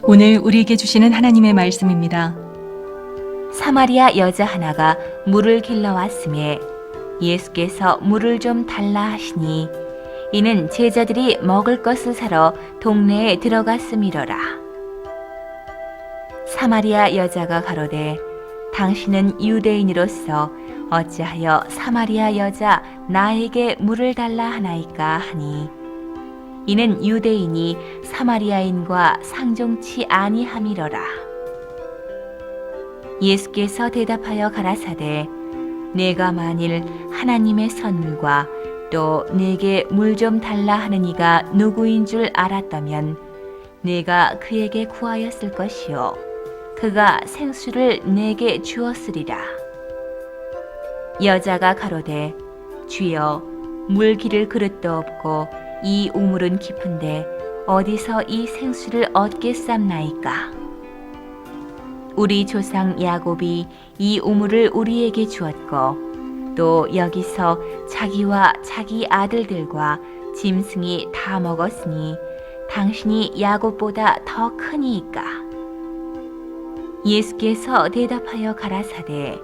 오늘 우리에게 주시는 하나님의 말씀입니다. 사마리아 여자 하나가 물을 길러 왔음에 예수께서 물을 좀 달라 하시니 이는 제자들이 먹을 것을 사러 동네에 들어갔음이러라. 사마리아 여자가 가로되 당신은 유대인으로서 어찌하여 사마리아 여자 나에게 물을 달라 하나이까 하니 이는 유대인이 사마리아인과 상종치 아니함이러라. 예수께서 대답하여 가라사대 내가 만일 하나님의 선물과 또 내게 물 좀 달라 하는 이가 누구인 줄 알았다면 내가 그에게 구하였을 것이요 그가 생수를 내게 주었으리라. 여자가 가로되 주여 물 기를 그릇도 없고 이 우물은 깊은데 어디서 이 생수를 얻겠삼나이까. 우리 조상 야곱이 이 우물을 우리에게 주었고 또 여기서 자기와 자기 아들들과 짐승이 다 먹었으니 당신이 야곱보다 더 크니이까. 예수께서 대답하여 가라사대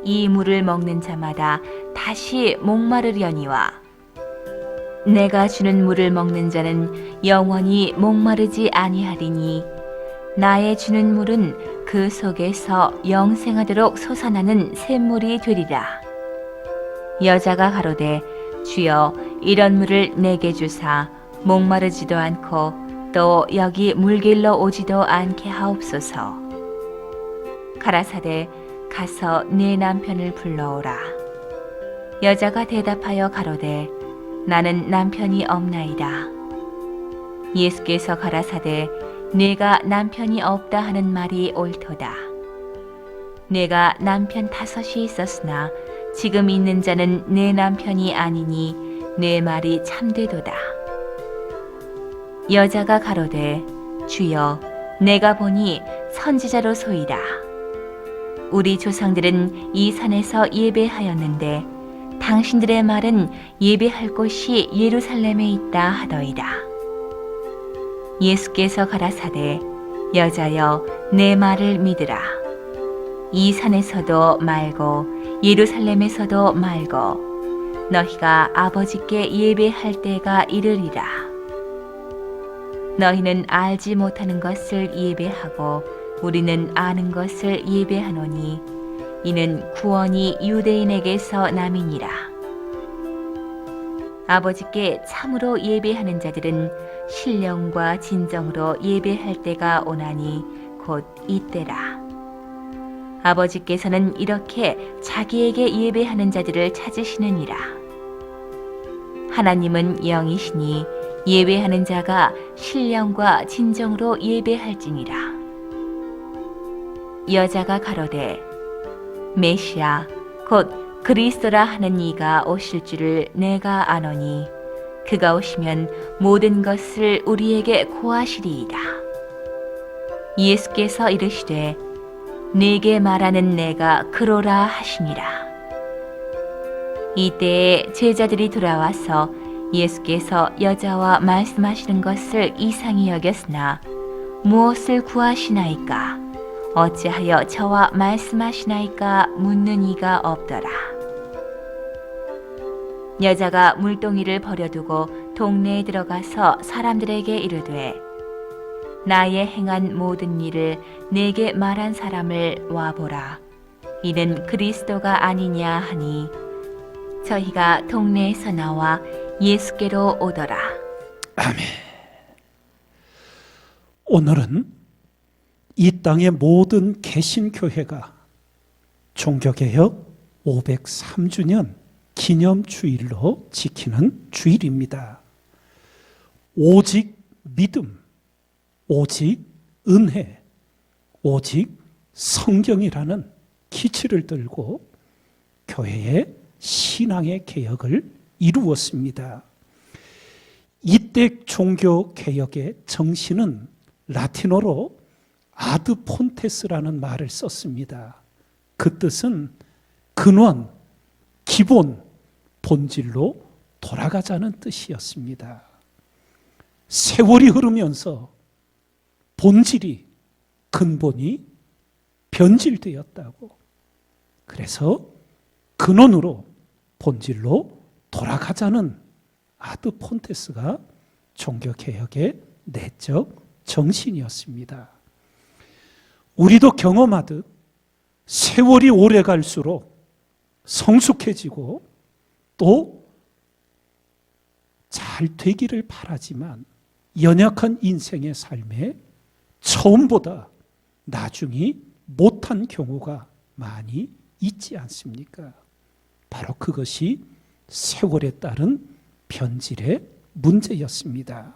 이 물을 먹는 자마다 다시 목마르려니와 내가 주는 물을 먹는 자는 영원히 목마르지 아니하리니 나의 주는 물은 그 속에서 영생하도록 솟아나는 샘물이 되리라. 여자가 가로되 주여 이런 물을 내게 주사 목마르지도 않고 또 여기 물 길러 오지도 않게 하옵소서. 가라사대 가서 네 남편을 불러오라. 여자가 대답하여 가로되 나는 남편이 없나이다. 예수께서 가라사대 내가 남편이 없다 하는 말이 옳도다. 내가 남편 5이 있었으나 지금 있는 자는 내 남편이 아니니 내 말이 참되도다. 여자가 가로되 주여 내가 보니 선지자로소이다. 우리 조상들은 이 산에서 예배하였는데 당신들의 말은 예배할 곳이 예루살렘에 있다 하더이다. 예수께서 가라사대 여자여 내 말을 믿으라. 이 산에서도 말고 예루살렘에서도 말고 너희가 아버지께 예배할 때가 이르리라. 너희는 알지 못하는 것을 예배하고 우리는 아는 것을 예배하노니 이는 구원이 유대인에게서 남이니라. 아버지께 참으로 예배하는 자들은 신령과 진정으로 예배할 때가 오나니 곧 이때라. 아버지께서는 이렇게 자기에게 예배하는 자들을 찾으시느니라. 하나님은 영이시니 예배하는 자가 신령과 진정으로 예배할지니라. 여자가 가로되 메시아 곧 그리스도라 하는 이가 오실 줄을 내가 아노니 그가 오시면 모든 것을 우리에게 고하시리이다. 예수께서 이르시되 네게 말하는 내가 그로라 하시니라. 이때에 제자들이 돌아와서 예수께서 여자와 말씀하시는 것을 이상히 여겼으나 무엇을 구하시나이까 어찌하여 저와 말씀하시나이까 묻는 이가 없더라. 여자가 물동이를 버려두고 동네에 들어가서 사람들에게 이르되 나의 행한 모든 일을 내게 말한 사람을 와보라. 이는 그리스도가 아니냐 하니 저희가 동네에서 나와 예수께로 오더라. 아멘. 오늘은 이 땅의 모든 개신교회가 종교개혁 503주년 기념주일로 지키는 주일입니다. 오직 믿음, 오직 은혜, 오직 성경이라는 기치를 들고 교회의 신앙의 개혁을 이루었습니다. 이때 종교개혁의 정신은 라틴어로 아드 폰테스라는 말을 썼습니다. 그 뜻은 근원, 기본, 본질로 돌아가자는 뜻이었습니다. 세월이 흐르면서 본질이, 근본이 변질되었다고. 그래서 근원으로, 본질로 돌아가자는 아드 폰테스가 종교개혁의 내적 정신이었습니다. 우리도 경험하듯 세월이 오래 갈수록 성숙해지고 또 잘 되기를 바라지만 연약한 인생의 삶에 처음보다 나중이 못한 경우가 많이 있지 않습니까? 바로 그것이 세월에 따른 변질의 문제였습니다.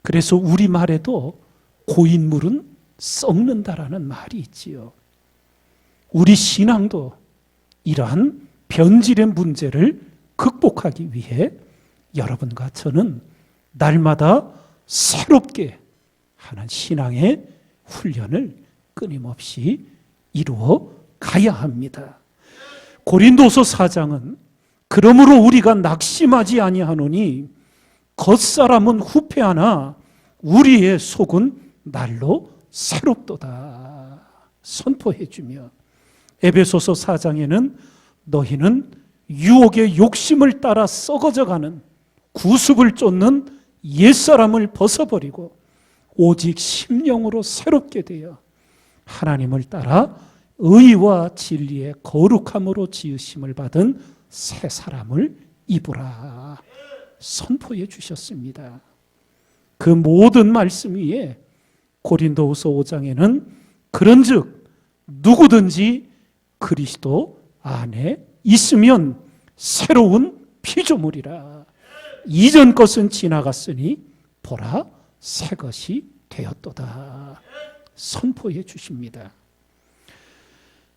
그래서 우리말에도 고인물은 썩는다라는 말이 있지요. 우리 신앙도 이러한 변질의 문제를 극복하기 위해 여러분과 저는 날마다 새롭게 하는 신앙의 훈련을 끊임없이 이루어 가야 합니다. 고린도서 4장은 그러므로 우리가 낙심하지 아니하노니 겉사람은 후패하나 우리의 속은 날로 새롭도다 선포해 주며, 에베소서 4장에는 너희는 유혹의 욕심을 따라 썩어져가는 구습을 쫓는 옛사람을 벗어버리고 오직 심령으로 새롭게 되어 하나님을 따라 의와 진리의 거룩함으로 지으심을 받은 새 사람을 입으라 선포해 주셨습니다. 그 모든 말씀 위에 고린도후서 5장에는 그런즉 누구든지 그리스도 안에 있으면 새로운 피조물이라. 이전 것은 지나갔으니 보라 새 것이 되었도다 선포해 주십니다.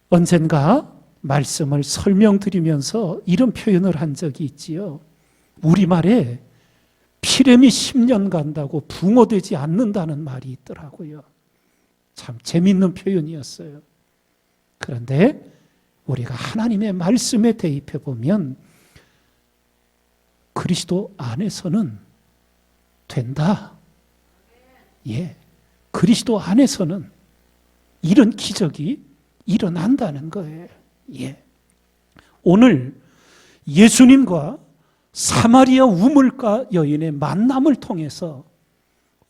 언젠가 말씀을 설명드리면서 이런 표현을 한 적이 있지요. 우리말에 피렘이 10년 간다고 붕어되지 않는다는 말이 있더라고요. 참 재미있는 표현이었어요. 그런데 우리가 하나님의 말씀에 대입해 보면 그리스도 안에서는 된다. 예, 그리스도 안에서는 이런 기적이 일어난다는 거예요. 예. 오늘 예수님과 사마리아 우물가 여인의 만남을 통해서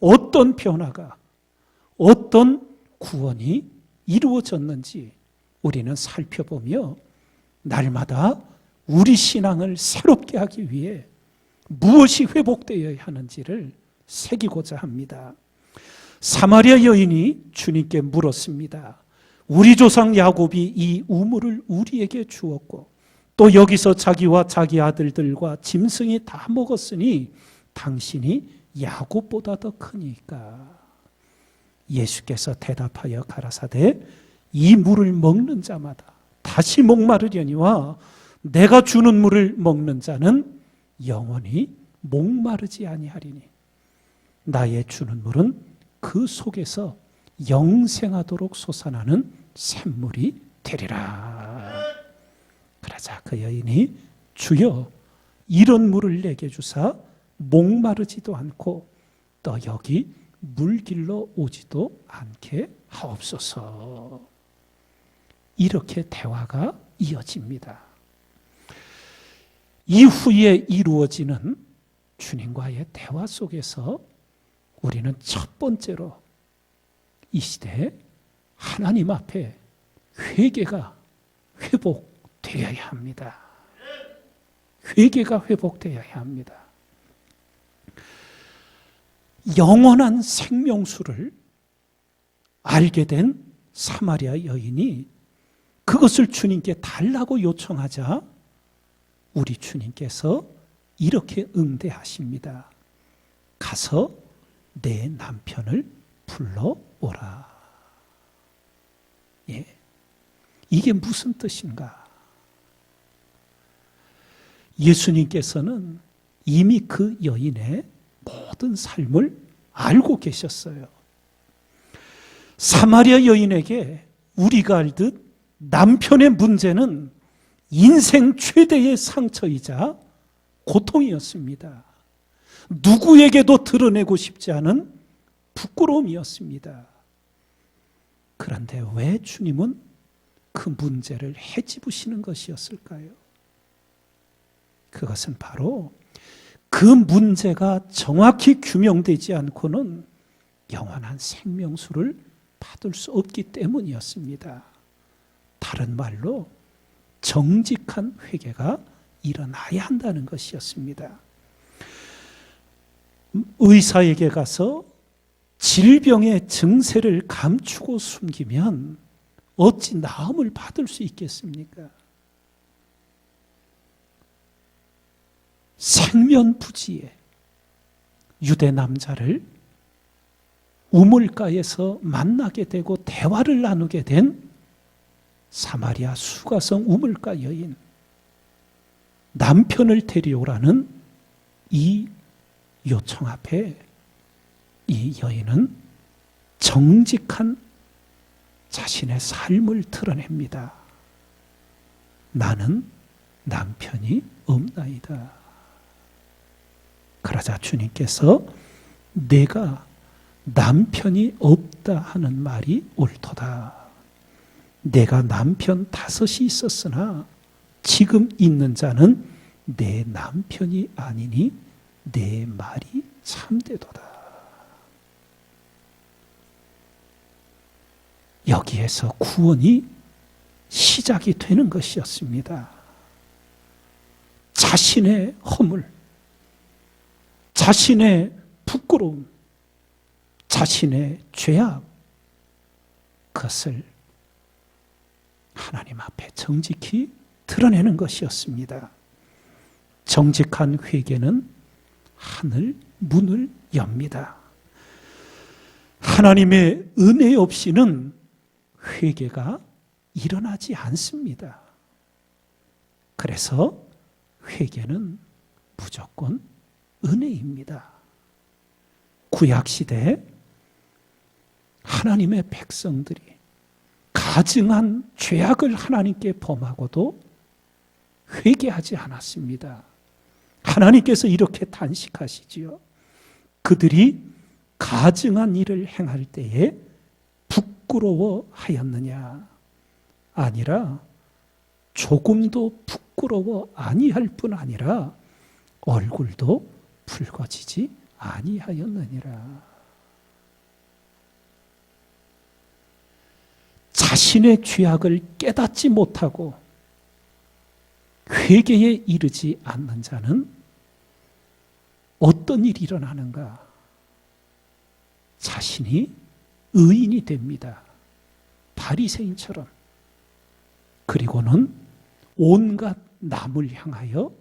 어떤 변화가, 어떤 구원이 이루어졌는지 우리는 살펴보며 날마다 우리 신앙을 새롭게 하기 위해 무엇이 회복되어야 하는지를 새기고자 합니다. 사마리아 여인이 주님께 물었습니다. 우리 조상 야곱이 이 우물을 우리에게 주었고 또 여기서 자기와 자기 아들들과 짐승이 다 먹었으니 당신이 야곱보다 더 크니까. 예수께서 대답하여 가라사대 이 물을 먹는 자마다 다시 목마르려니와 내가 주는 물을 먹는 자는 영원히 목마르지 아니하리니 나의 주는 물은 그 속에서 영생하도록 솟아나는 샘물이 되리라. 그러자 그 여인이 주여 이런 물을 내게 주사 목마르지도 않고 또 여기 물길로 오지도 않게 하옵소서. 이렇게 대화가 이어집니다. 이후에 이루어지는 주님과의 대화 속에서 우리는 첫 번째로 이 시대에 하나님 앞에 회개가 회복되어야 합니다. 회개가 회복되어야 합니다. 영원한 생명수를 알게 된 사마리아 여인이 그것을 주님께 달라고 요청하자 우리 주님께서 이렇게 응대하십니다. 가서 내 남편을 불러오라. 예. 이게 무슨 뜻인가? 예수님께서는 이미 그 여인의 모든 삶을 알고 계셨어요. 사마리아 여인에게 우리가 알듯 남편의 문제는 인생 최대의 상처이자 고통이었습니다. 누구에게도 드러내고 싶지 않은 부끄러움이었습니다. 그런데 왜 주님은 그 문제를 헤집으시는 것이었을까요? 그것은 바로 그 문제가 정확히 규명되지 않고는 영원한 생명수를 받을 수 없기 때문이었습니다. 다른 말로 정직한 회개가 일어나야 한다는 것이었습니다. 의사에게 가서 질병의 증세를 감추고 숨기면 어찌 나음을 받을 수 있겠습니까? 생면부지에 유대 남자를 우물가에서 만나게 되고 대화를 나누게 된 사마리아 수가성 우물가 여인, 남편을 데려오라는 이 요청 앞에 이 여인은 정직한 자신의 삶을 드러냅니다. 나는 남편이 없나이다. 그러자 주님께서 내가 남편이 없다 하는 말이 옳도다. 내가 남편 5이 있었으나 지금 있는 자는 내 남편이 아니니 내 말이 참되도다. 여기에서 구원이 시작이 되는 것이었습니다. 자신의 허물, 자신의 부끄러움, 자신의 죄악, 그것을 하나님 앞에 정직히 드러내는 것이었습니다. 정직한 회개는 하늘 문을 엽니다. 하나님의 은혜 없이는 회개가 일어나지 않습니다. 그래서 회개는 무조건 은혜입니다. 구약시대에 하나님의 백성들이 가증한 죄악을 하나님께 범하고도 회개하지 않았습니다. 하나님께서 이렇게 단식하시지요. 그들이 가증한 일을 행할 때에 부끄러워하였느냐? 아니라 조금도 부끄러워 아니할 뿐 아니라 얼굴도 붉어지지 아니하였느니라. 자신의 죄악을 깨닫지 못하고 회개에 이르지 않는 자는 어떤 일이 일어나는가? 자신이 의인이 됩니다. 바리새인처럼. 그리고는 온갖 남을 향하여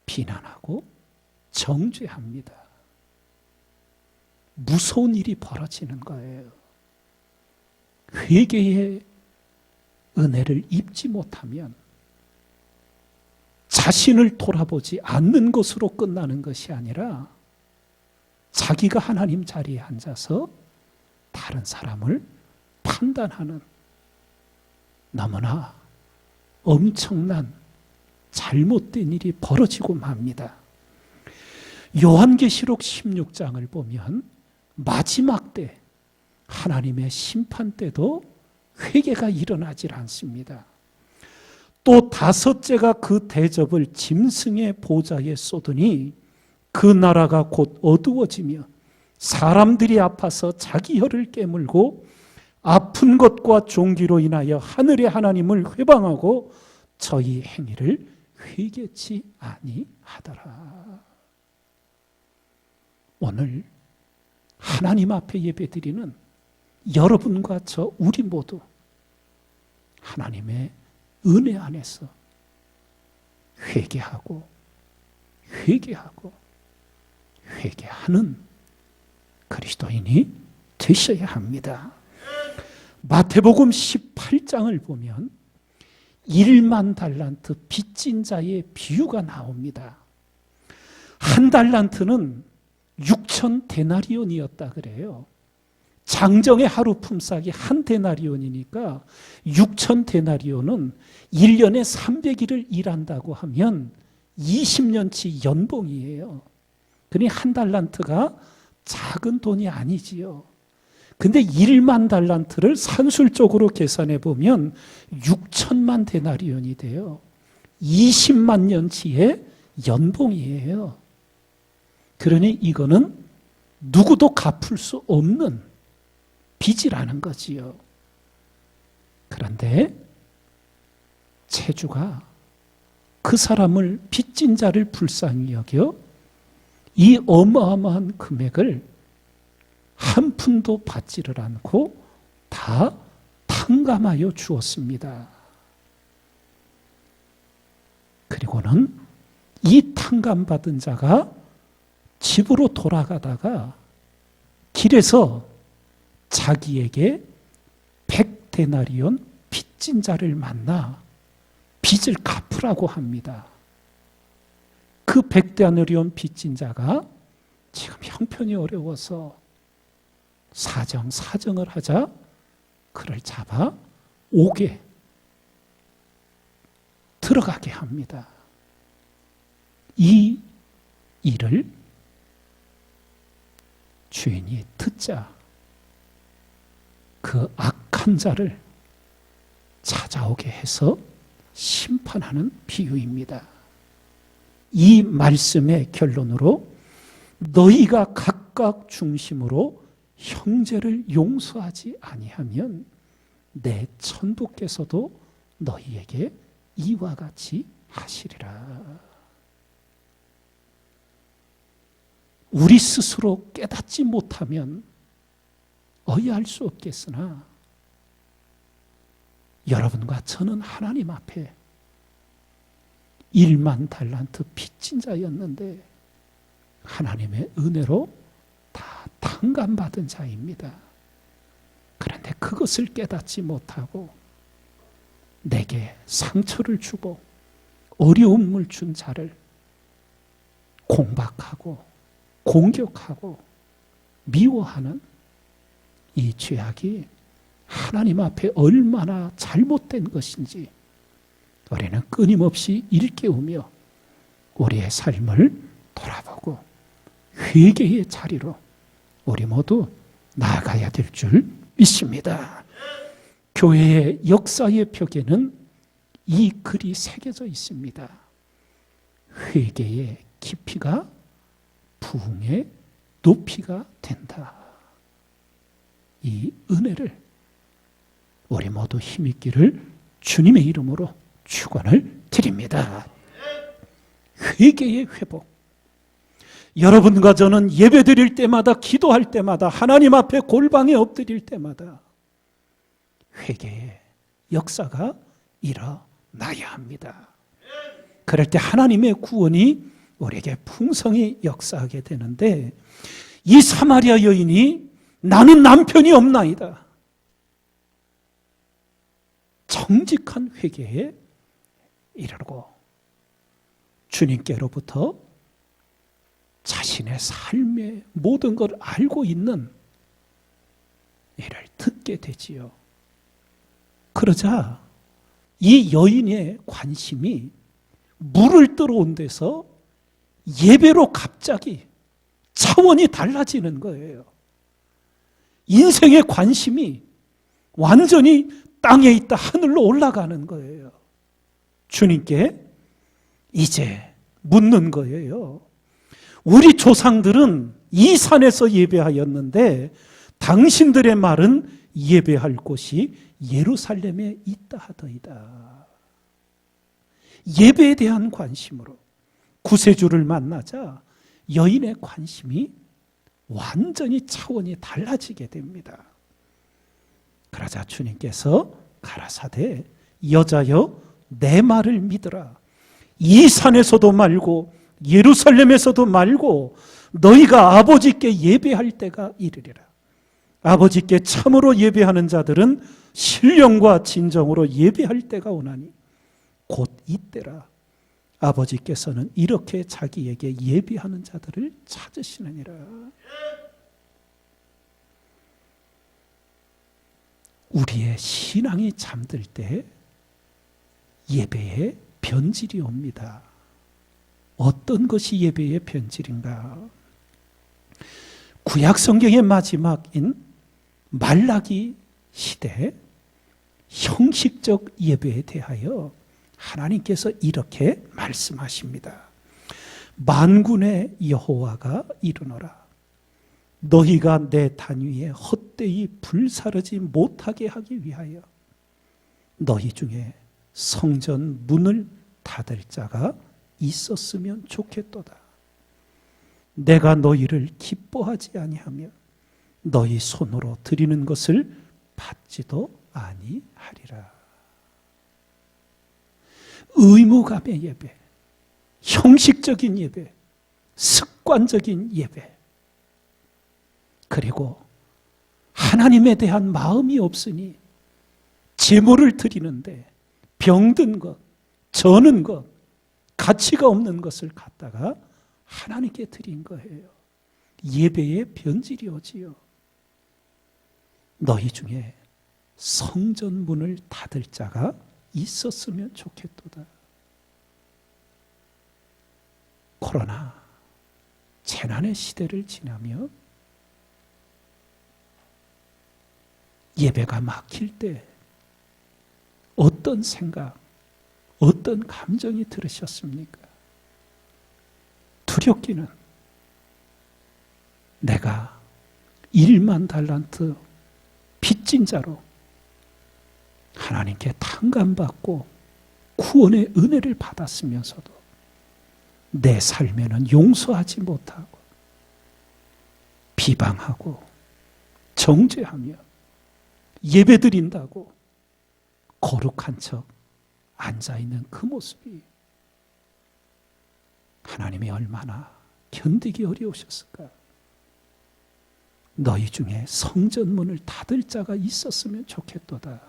비난하고 정죄합니다. 무서운 일이 벌어지는 거예요. 회개의 은혜를 입지 못하면 자신을 돌아보지 않는 것으로 끝나는 것이 아니라 자기가 하나님 자리에 앉아서 다른 사람을 판단하는 너무나 엄청난 잘못된 일이 벌어지고 맙니다. 요한계시록 16장을 보면 마지막 때 하나님의 심판 때도 회개가 일어나질 않습니다. 또 5째가 그 대접을 짐승의 보좌에 쏟으니 그 나라가 곧 어두워지며 사람들이 아파서 자기 혀를 깨물고 아픈 것과 종기로 인하여 하늘의 하나님을 회방하고 저희 행위를 회개치 아니하더라. 오늘 하나님 앞에 예배드리는 여러분과 저 우리 모두 하나님의 은혜 안에서 회개하고 회개하는 그리스도인이 되셔야 합니다. 마태복음 18장을 보면 1만 달란트 빚진 자의 비유가 나옵니다. 한 달란트는 6천 데나리온이었다 그래요. 장정의 하루 품삯이 한 데나리온이니까 6천 데나리온은 1년에 300일을 일한다고 하면 20년치 연봉이에요. 그러니 한 달란트가 작은 돈이 아니지요. 근데 1만 달란트를 산술적으로 계산해 보면 6천만 데나리온이 돼요. 20만 년치의 연봉이에요. 그러니 이거는 누구도 갚을 수 없는 빚이라는 거지요. 그런데 채주가 그 사람을 빚진 자를 불쌍히 여겨 이 어마어마한 금액을 한 푼도 받지를 않고 다 탕감하여 주었습니다. 그리고는 이 탕감받은 자가 집으로 돌아가다가 길에서 자기에게 100데나리온 빚진 자를 만나 빚을 갚으라고 합니다. 그 100데나리온 빚진 자가 지금 형편이 어려워서 사정을 하자 그를 잡아 옥에 들어가게 합니다. 이 일을 주인이 듣자 그 악한 자를 찾아오게 해서 심판하는 비유입니다. 이 말씀의 결론으로 너희가 각각 중심으로 형제를 용서하지 아니하면 내 천부께서도 너희에게 이와 같이 하시리라. 우리 스스로 깨닫지 못하면 어이할 수 없겠으나 여러분과 저는 하나님 앞에 1만 달란트 빚진 자였는데 하나님의 은혜로 다 탕감받은 자입니다. 그런데 그것을 깨닫지 못하고 내게 상처를 주고 어려움을 준 자를 공박하고 공격하고 미워하는 이 죄악이 하나님 앞에 얼마나 잘못된 것인지 우리는 끊임없이 일깨우며 우리의 삶을 돌아보고 회개의 자리로 우리 모두 나아가야 될 줄 믿습니다. 교회의 역사의 벽에는 이 글이 새겨져 있습니다. 회개의 깊이가 부흥의 높이가 된다. 이 은혜를 우리 모두 힘있기를 주님의 이름으로 축원을 드립니다. 회개의 회복. 여러분과 저는 예배 드릴 때마다, 기도할 때마다, 하나님 앞에 골방에 엎드릴 때마다 회개의 역사가 일어나야 합니다. 그럴 때 하나님의 구원이 우리에게 풍성히 역사하게 되는데, 이 사마리아 여인이 나는 남편이 없나이다. 정직한 회개에 이르고 주님께로부터 자신의 삶의 모든 걸 알고 있는 이를 듣게 되지요. 그러자 이 여인의 관심이 물을 들어온 데서 예배로 갑자기 차원이 달라지는 거예요. 인생의 관심이 완전히 땅에 있다 하늘로 올라가는 거예요. 주님께 이제 묻는 거예요. 우리 조상들은 이 산에서 예배하였는데 당신들의 말은 예배할 곳이 예루살렘에 있다 하더이다. 예배에 대한 관심으로 구세주를 만나자 여인의 관심이 완전히 차원이 달라지게 됩니다. 그러자 주님께서 가라사대 여자여 내 말을 믿으라. 이 산에서도 말고 예루살렘에서도 말고 너희가 아버지께 예배할 때가 이르리라. 아버지께 참으로 예배하는 자들은 신령과 진정으로 예배할 때가 오나니 곧 이때라. 아버지께서는 이렇게 자기에게 예배하는 자들을 찾으시느니라. 우리의 신앙이 잠들 때 예배에 변질이 옵니다. 어떤 것이 예배의 변질인가? 구약 성경의 마지막인 말라기 시대 형식적 예배에 대하여 하나님께서 이렇게 말씀하십니다. 만군의 여호와가 이르노라. 너희가 내 단위에 헛되이 불사르지 못하게 하기 위하여 너희 중에 성전 문을 닫을 자가 있었으면 좋겠도다. 내가 너희를 기뻐하지 아니하며 너희 손으로 드리는 것을 받지도 아니하리라. 의무감의 예배, 형식적인 예배, 습관적인 예배, 그리고 하나님에 대한 마음이 없으니 제물을 드리는데 병든 것, 저는 것, 가치가 없는 것을 갖다가 하나님께 드린 거예요. 예배의 변질이오지요. 너희 중에 성전 문을 닫을 자가 있었으면 좋겠도다. 코로나 재난의 시대를 지나며 예배가 막힐 때 어떤 생각, 어떤 감정이 들으셨습니까? 두렵기는 내가 1만 달란트 빚진 자로 하나님께 탕감받고 구원의 은혜를 받았으면서도 내 삶에는 용서하지 못하고 비방하고 정죄하며 예배드린다고 거룩한 척 앉아있는 그 모습이 하나님이 얼마나 견디기 어려우셨을까? 너희 중에 성전 문을 닫을 자가 있었으면 좋겠도다.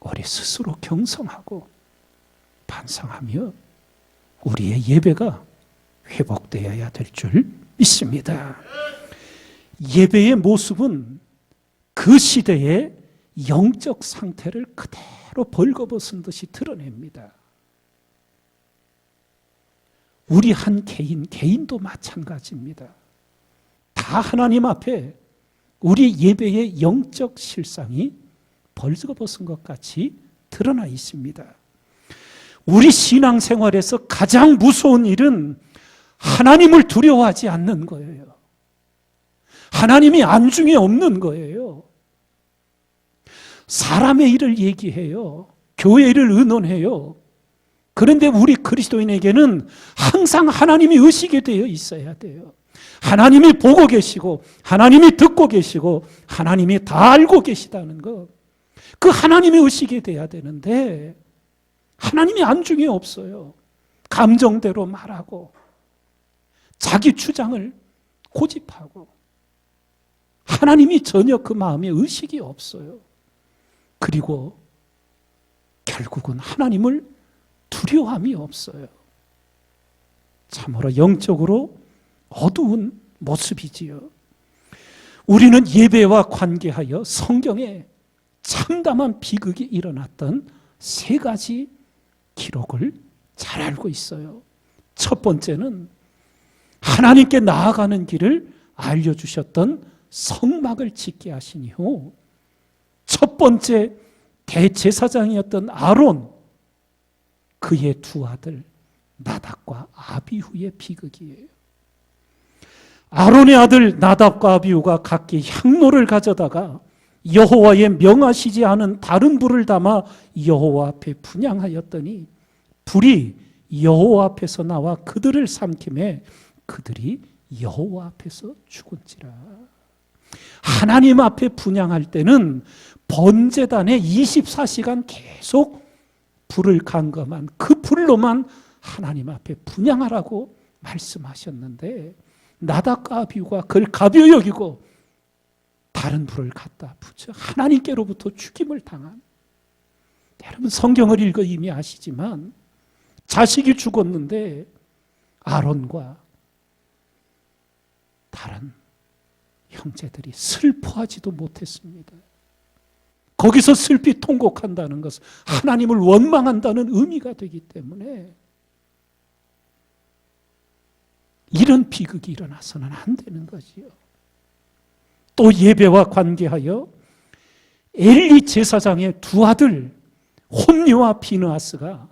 우리 스스로 경성하고 반성하며 우리의 예배가 회복되어야 될 줄 믿습니다. 예배의 모습은 그 시대의 영적 상태를 그대로 벌거벗은 듯이 드러냅니다. 우리 한 개인도 마찬가지입니다. 다 하나님 앞에 우리 예배의 영적 실상이 벌거벗은 것 같이 드러나 있습니다. 우리 신앙생활에서 가장 무서운 일은 하나님을 두려워하지 않는 거예요. 하나님이 안중에 없는 거예요. 사람의 일을 얘기해요. 교회 일을 의논해요. 그런데 우리 그리스도인에게는 항상 하나님이 의식이 되어 있어야 돼요. 하나님이 보고 계시고 하나님이 듣고 계시고 하나님이 다 알고 계시다는 것. 그 하나님의 의식이 돼야 되는데 하나님이 안중에 없어요. 감정대로 말하고 자기 주장을 고집하고 하나님이 전혀 그 마음에 의식이 없어요. 그리고 결국은 하나님을 두려움이 없어요. 참으로 영적으로 어두운 모습이지요. 우리는 예배와 관계하여 성경에 참담한 비극이 일어났던 3가지 기록을 잘 알고 있어요. 첫 번째는 하나님께 나아가는 길을 알려주셨던 성막을 짓게 하신 이후 첫 번째 대제사장이었던 아론, 그의 2 아들 나답과 아비후의 비극이에요. 아론의 아들 나답과 아비후가 각기 향로를 가져다가 여호와의 명하시지 않은 다른 불을 담아 여호와 앞에 분향하였더니 불이 여호와 앞에서 나와 그들을 삼킴에 그들이 여호와 앞에서 죽은지라. 하나님 앞에 분향할 때는 번제단에 24시간 계속 불을 감금한 그 불로만 하나님 앞에 분향하라고 말씀하셨는데 나답과 아비후가 그걸 가벼이 여기고 다른 불을 갖다 붙여 하나님께로부터 죽임을 당한, 여러분 성경을 읽어 이미 아시지만 자식이 죽었는데 아론과 다른 형제들이 슬퍼하지도 못했습니다. 거기서 슬피 통곡한다는 것은 하나님을 원망한다는 의미가 되기 때문에 이런 비극이 일어나서는 안 되는 거지요. 또 예배와 관계하여 엘리 제사장의 두 아들 홈리와 비느하스가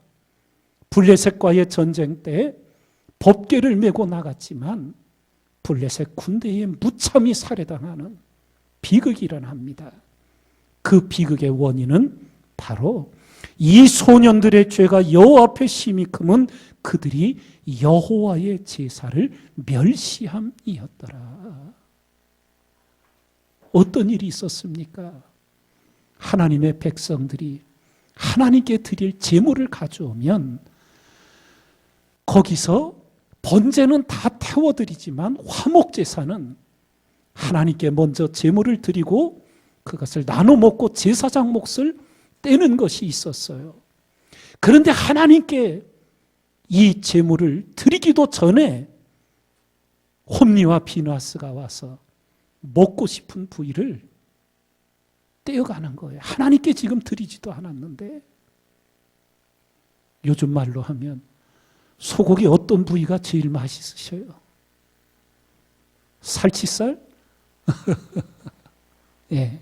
블레셋과의 전쟁 때 법궤를 메고 나갔지만 블레셋 군대에 무참히 살해당하는 비극이 일어납니다. 그 비극의 원인은 바로 이 소년들의 죄가 여호와 앞에 심히 크면 그들이 여호와의 제사를 멸시함이었더라. 어떤 일이 있었습니까? 하나님의 백성들이 하나님께 드릴 제물을 가져오면 거기서 번제는 다 태워드리지만 화목제사는 하나님께 먼저 제물을 드리고 그것을 나눠 먹고 제사장 몫을 떼는 것이 있었어요. 그런데 하나님께 이 제물을 드리기도 전에 홈리와 비느하스가 와서 먹고 싶은 부위를 떼어가는 거예요. 하나님께 지금 드리지도 않았는데, 요즘 말로 하면 소고기 어떤 부위가 제일 맛있으셔요? 살치살? 예.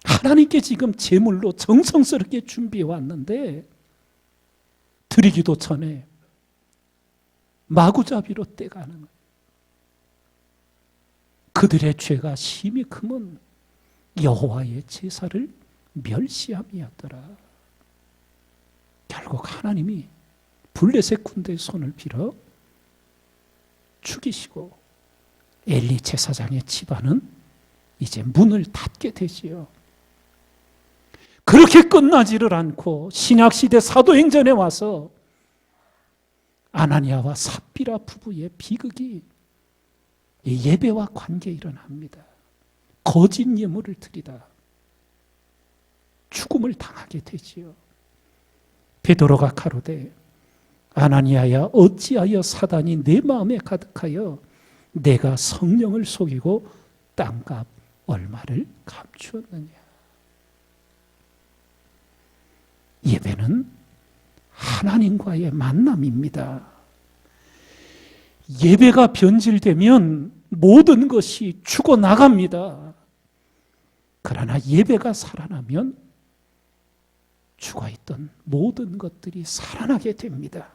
하나님께 지금 제물로 정성스럽게 준비해 왔는데 드리기도 전에 마구잡이로 떼가는 거예요. 그들의 죄가 심히 크면 여호와의 제사를 멸시함이었더라. 결국 하나님이 블레셋 군대의 손을 빌어 죽이시고 엘리 제사장의 집안은 이제 문을 닫게 되지요. 그렇게 끝나지를 않고 신약시대 사도행전에 와서 아나니아와 삽비라 부부의 비극이 예배와 관계에 일어납니다. 거짓 예물을 드리다 죽음을 당하게 되지요. 베드로가 가로되 아나니아야 어찌하여 사단이 내 마음에 가득하여 내가 성령을 속이고 땅값 얼마를 감추었느냐. 예배는 하나님과의 만남입니다. 예배가 변질되면 모든 것이 죽어나갑니다. 그러나 예배가 살아나면 죽어있던 모든 것들이 살아나게 됩니다.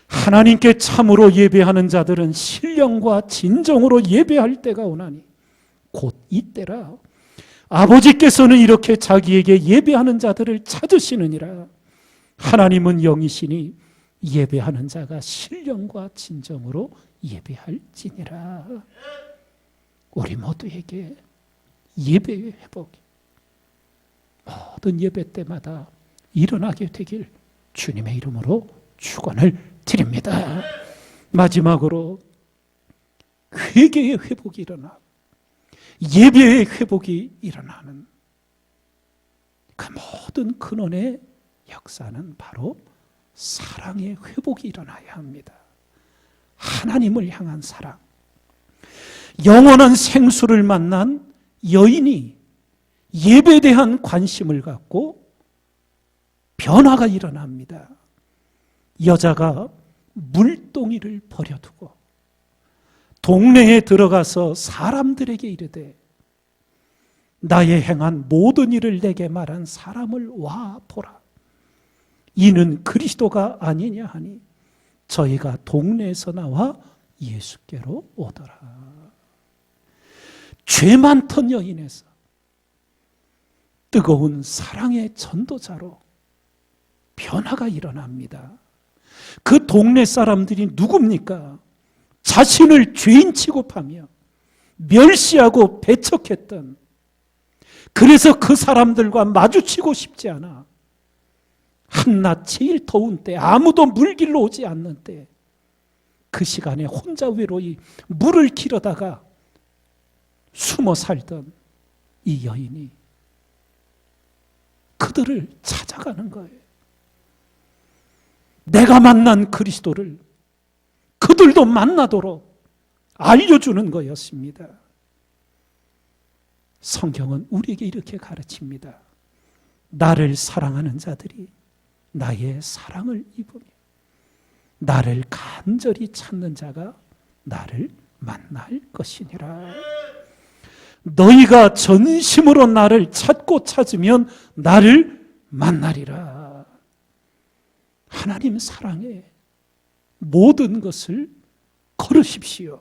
하나님께 참으로 예배하는 자들은 신령과 진정으로 예배할 때가 오나니 곧 이때라. 아버지께서는 이렇게 자기에게 예배하는 자들을 찾으시느니라. 하나님은 영이시니 예배하는 자가 신령과 진정으로 예배할지니라. 우리 모두에게 예배의 회복이 모든 예배 때마다 일어나게 되길 주님의 이름으로 축원을 드립니다. 마지막으로 회개의 회복이 일어나 예배의 회복이 일어나는 그 모든 근원의 역사는 바로 사랑의 회복이 일어나야 합니다. 하나님을 향한 사랑. 영원한 생수를 만난 여인이 예배에 대한 관심을 갖고 변화가 일어납니다. 여자가 물동이를 버려두고 동네에 들어가서 사람들에게 이르되 나의 행한 모든 일을 내게 말한 사람을 와 보라. 이는 그리스도가 아니냐 하니 저희가 동네에서 나와 예수께로 오더라. 죄 많던 여인에서 뜨거운 사랑의 전도자로 변화가 일어납니다. 그 동네 사람들이 누굽니까? 자신을 죄인 취급하며 멸시하고 배척했던, 그래서 그 사람들과 마주치고 싶지 않아 한낮 제일 더운 때, 아무도 물길로 오지 않는 때, 그 시간에 혼자 외로이 물을 길어다가 숨어 살던 이 여인이 그들을 찾아가는 거예요. 내가 만난 그리스도를 그들도 만나도록 알려주는 거였습니다. 성경은 우리에게 이렇게 가르칩니다. 나를 사랑하는 자들이 나의 사랑을 입으며 나를 간절히 찾는 자가 나를 만날 것이니라. 너희가 전심으로 나를 찾고 찾으면 나를 만나리라. 하나님 사랑에 모든 것을 걸으십시오.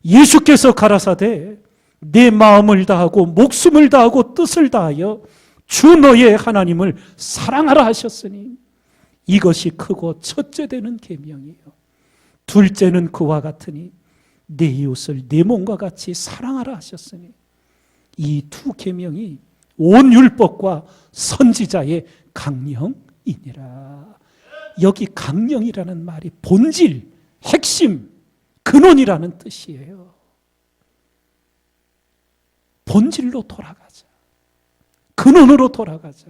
예수께서 가라사대 내 마음을 다하고 목숨을 다하고 뜻을 다하여 주 너의 하나님을 사랑하라 하셨으니 이것이 크고 첫째 되는 계명이요. 둘째는 그와 같으니 내 이웃을 내 몸과 같이 사랑하라 하셨으니 이 두 계명이 온 율법과 선지자의 강령이니라. 여기 강령이라는 말이 본질, 핵심, 근원이라는 뜻이에요. 본질로 돌아가자. 근원으로 돌아가자.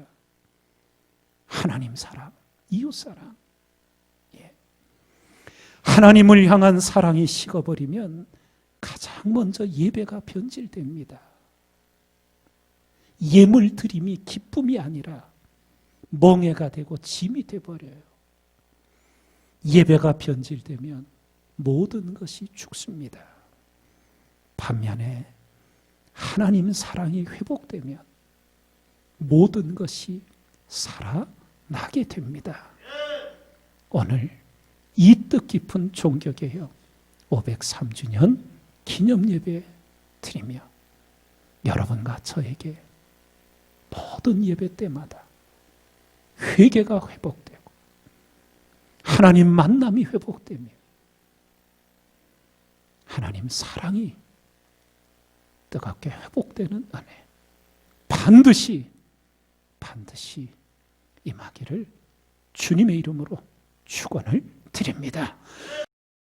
하나님 사랑, 이웃 사랑. 하나님을 향한 사랑이 식어버리면 가장 먼저 예배가 변질됩니다. 예물 드림이 기쁨이 아니라 멍해가 되고 짐이 돼버려요. 예배가 변질되면 모든 것이 죽습니다. 반면에 하나님 사랑이 회복되면 모든 것이 살아나게 됩니다. 오늘 이 뜻깊은 종교개혁 503주년 기념예배 드리며 여러분과 저에게 모든 예배 때마다 회개가 회복되고 하나님 만남이 회복되며 하나님 사랑이 뜨겁게 회복되는 은혜 반드시 임하기를 주님의 이름으로 축원을 드립니다.